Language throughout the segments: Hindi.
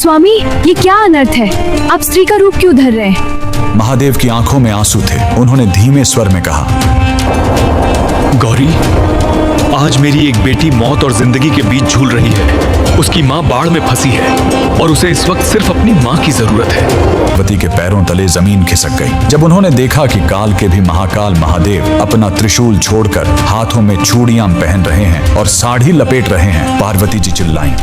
स्वामी, ये क्या अनर्थ है? आप स्त्री का रूप क्यों धर रहे हैं? महादेव की आंखों में आंसू थे। उन्होंने धीमे स्वर में कहा, गौरी, आज मेरी एक बेटी मौत और जिंदगी के बीच झूल रही है। उसकी माँ बाढ़ में फंसी है और उसे इस वक्त सिर्फ अपनी माँ की जरूरत है। पार्वती के पैरों तले जमीन खिसक गई जब उन्होंने देखा कि काल के भी महाकाल महादेव अपना त्रिशूल छोड़कर हाथों में चूड़ियां पहन रहे हैं और साड़ी लपेट रहे हैं। पार्वती जी चिल्लाईं।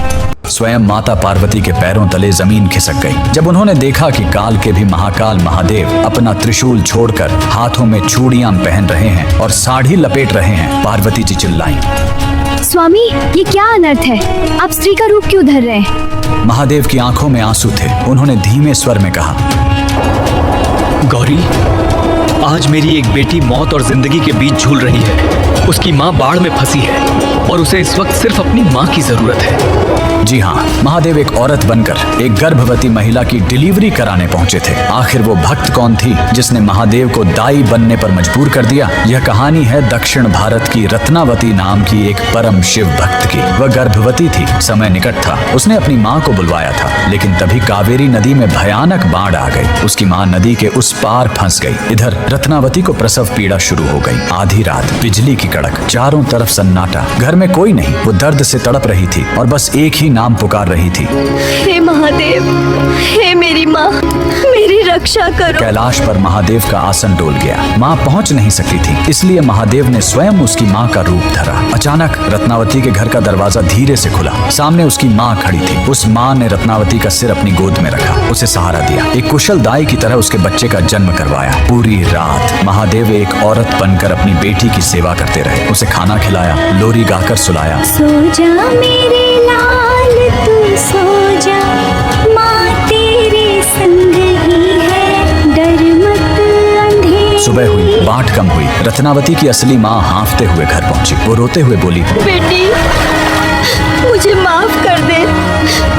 स्वयं माता पार्वती के पैरों तले जमीन खिसक गई जब उन्होंने देखा कि काल के भी महाकाल महादेव अपना त्रिशूल छोड़कर हाथों में चूड़ियां पहन रहे हैं और साड़ी लपेट रहे हैं। पार्वती जी चिल्लाईं। स्वामी, ये क्या अनर्थ है? आप स्त्री का रूप क्यों धर रहे हैं? महादेव की आंखों में आंसू थे। उन्होंने धीमे स्वर में कहा, गौरी, आज मेरी एक बेटी मौत और जिंदगी के बीच झूल रही है। उसकी माँ बाढ़ में फंसी है और उसे इस वक्त सिर्फ अपनी माँ की जरूरत है। जी हाँ, महादेव एक औरत बनकर एक गर्भवती महिला की डिलीवरी कराने पहुंचे थे। आखिर वो भक्त कौन थी जिसने महादेव को दाई बनने पर मजबूर कर दिया? यह कहानी है दक्षिण भारत की रत्नावती नाम की एक परम शिव भक्त की। वह गर्भवती थी, समय निकट था। उसने अपनी माँ को बुलवाया था, लेकिन तभी कावेरी नदी में भयानक बाढ़ आ गई। उसकी माँ नदी के उस पार फंस गई। इधर रत्नावती को प्रसव पीड़ा शुरू हो गई। आधी रात, बिजली की कड़क, चारों तरफ सन्नाटा, घर में कोई नहीं। वो दर्द से तड़प रही थी और बस एक ही नाम पुकार रही थी, हे महादेव, हे मेरी माँ, मेरी रक्षा करो। कैलाश पर महादेव का आसन डोल गया। माँ पहुंच नहीं सकती थी, इसलिए महादेव ने स्वयं उसकी माँ का रूप धरा। अचानक रत्नावती के घर का दरवाजा धीरे से खुला। सामने उसकी माँ खड़ी थी। उस माँ ने रत्नावती का सिर अपनी गोद में रखा, उसे सहारा दिया। एक कुशल दाई की तरह उसके बच्चे का जन्म करवाया। पूरी रात महादेव एक औरत बनकर अपनी बेटी की सेवा करते रहे। उसे खाना खिलाया, लोरी गाकर सुलाया। सो जा मेरे लाल, तू सो जा, माँ तेरे संग ही है, डर मत अंधेरे। सुबह हुई, बाट कम हुई। रत्नावती की असली माँ हांफते हुए घर पहुंची। वो रोते हुए बोली, बेटी, मुझे माफ कर दे।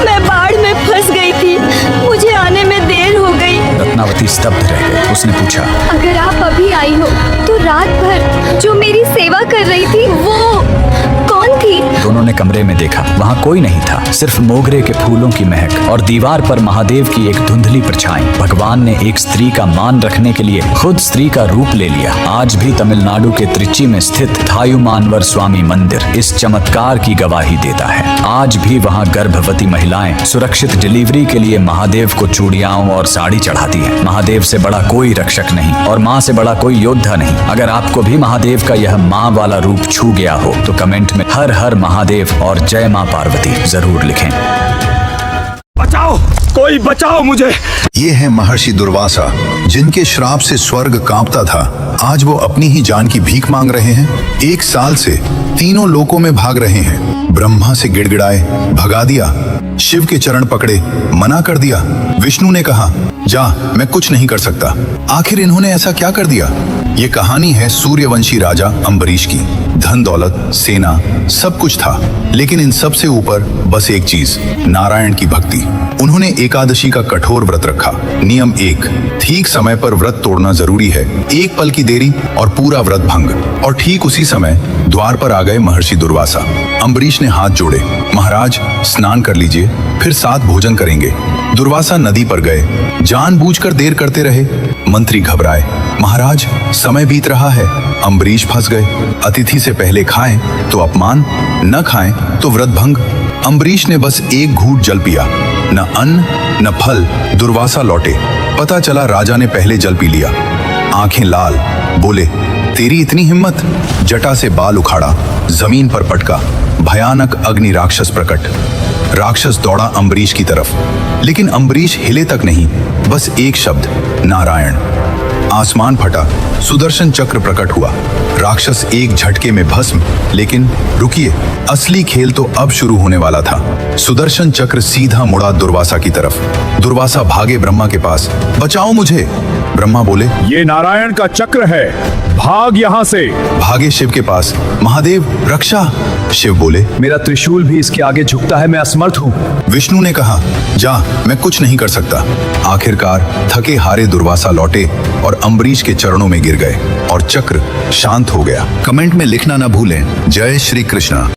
मैं बाढ़ में फंस गई थी, मुझे आने में देर हो गई। रत्नावती स्तब्ध रह गई। उसने पूछा, अगर आप अभी आई हो तो रात भर जो मेरी सेवा कर रही थी वो कौन थी? दोनों ने कमरे में देखा। वहाँ कोई नहीं था, सिर्फ मोगरे के फूलों की महक और दीवार पर महादेव की एक धुंधली परछाई। भगवान ने एक स्त्री का मान रखने के लिए खुद स्त्री का रूप ले लिया। आज भी तमिलनाडु के त्रिची में स्थित थायुमानवर स्वामी मंदिर इस चमत्कार की गवाही देता है। आज भी वहाँ गर्भवती महिलाएं सुरक्षित डिलीवरी के लिए महादेव को चूड़ियाओं और साड़ी चढ़ाती हैं। महादेव से बड़ा कोई रक्षक नहीं और माँ से बड़ा कोई योद्धा नहीं। अगर आपको भी महादेव का यह माँ वाला रूप छू गया हो तो कमेंट में हर हर महादेव और जय माँ पार्वती जरूर लिखें। बचाओ, कोई बचाओ मुझे। ये है महर्षि दुर्वासा, जिनके श्राप से स्वर्ग कांपता था। आज वो अपनी ही जान की भीख मांग रहे हैं। 1 साल से तीनों लोकों में भाग रहे हैं। ब्रह्मा से गिड़गिड़ाए, भगा दिया। शिव के चरण पकड़े, मना कर दिया। विष्णु ने कहा, जा, मैं कुछ नहीं कर सकता। आखिर इन्होंने ऐसा क्या कर दिया? ये कहानी है सूर्यवंशी राजा अम्बरीश की। धन दौलत, सेना, सब कुछ था, लेकिन इन सब से ऊपर बस एक चीज, नारायण की भक्ति। उन्होंने एकादशी का कठोर व्रत रखा। नियम 1, ठीक समय पर व्रत तोड़ना जरूरी है। 1 पल की देरी और पूरा व्रत भंग। और ठीक उसी समय द्वार पर आ गए महर्षि दुर्वासा। अम्बरीश ने हाथ जोड़े, महाराज स्नान कर लीजिए, फिर साथ भोजन करेंगे। दुर्वासा नदी पर गए, जानबूझकर देर करते रहे। मंत्री घबराए, महाराज समय बीत रहा है। अम्बरीश फंस गए, अतिथि से पहले खाएं तो अपमान, न खाएं तो व्रत भंग। अम्बरीश ने बस एक घूंट जल पिया, न अन्न न फल। दुर्वासा लौटे, पता चला राजा ने पहले जल पी लिया। आंखें लाल, बोले, तेरी इतनी हिम्मत? जटा से बाल उखाड़ा, जमीन पर पटका। भयानक अग्नि राक्षस प्रकट। राक्षस दौड़ा अम्बरीश की तरफ, लेकिन अम्बरीश हिले तक नहीं। बस एक शब्द, नारायण। आसमान फटा, सुदर्शन चक्र प्रकट हुआ। राक्षस एक झटके में भस्म। लेकिन रुकिए, असली खेल तो अब शुरू होने वाला था। सुदर्शन चक्र सीधा मुड़ा दुर्वासा की तरफ। दुर्वासा भागे ब्रह्मा के पास, बचाओ मुझे। ब्रह्मा बोले, ये नारायण का चक्र है, भाग यहाँ से। भागे शिव के पास, महादेव रक्षा। शिव बोले, मेरा त्रिशूल भी इसके आगे झुकता है, मैं असमर्थ हूँ। विष्णु ने कहा, जा, मैं कुछ नहीं कर सकता। आखिरकार थके हारे दुर्वासा लौटे और अम्बरीश के चरणों में गिर गए और चक्र शांत हो गया। कमेंट में लिखना न भूलें, जय श्री कृष्ण।